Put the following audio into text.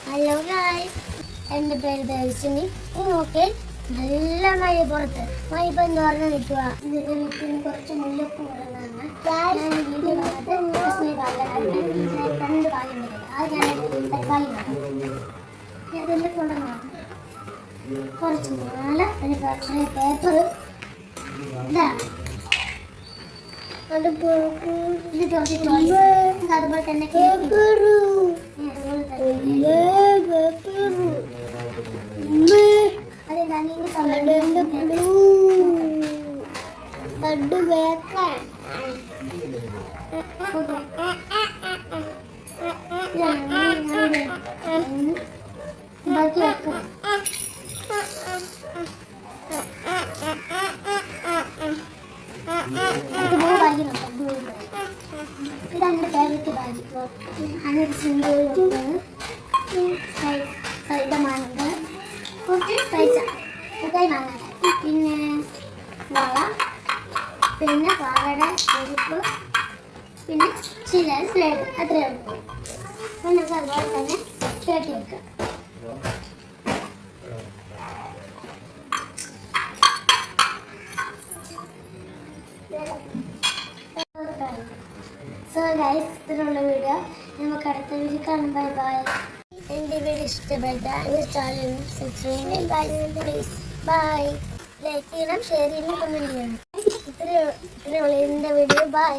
Hello guys, എൻ്റെ പേര് ദേവസിനി. നോക്കി നല്ല മഴ പുറത്ത്. മഴ ഇപ്പം എന്ന് പറഞ്ഞാൽ നിൽക്കുക. ഇതിൻ്റെ വീട്ടിൽ കുറച്ച് മുല്ലപ്പൂ വളർന്നാണ്. രണ്ട് കാലുണ്ട്. അത് ഞാൻ തക്കാളി അതെല്ലാം കൊണ്ടുവന്നാണ്. കുറച്ച് മാല, അതിന് കുറച്ച് പേപ്പർ, അതുപോലെ തന്നെ ബാക്കി വെക്കാം. ഇതാണ് ഫേവറേറ്റ് ബാഗ്. അതിനൊരു സിംഗിൾ സൈഡമാനുണ്ട്. കുറച്ച് പൈസ ഇതായി വാങ്ങാൻ. പിന്നെ വള, പിന്നെ പാവയുടെ ചെരുപ്പ്, പിന്നെ ചില സ്ലൈഡ്. അത്രയേ ഉള്ളൂ. നമുക്ക് അതുപോലെ തന്നെ കെട്ടി വെക്കാം. സോ ഗൈസ്, ഇത്രയുള്ള വീഡിയോ. നമുക്ക് അടുത്ത വീഡിയോ കാണാം. Bye bye. എൻ്റെ വീഡിയോ ഇഷ്ടപ്പെട്ടാൽ എൻ്റെ ചാനൽ സബ്സ്ക്രൈബ് ചെയ്യണം പ്ലീസ്. ബൈ. ലൈക്ക് ചെയ്യണം, ഷെയർ ചെയ്യണം, കമൻറ്റ് ചെയ്യണം. ഇത്രയുള്ള എൻ്റെ വീഡിയോ. ബൈ.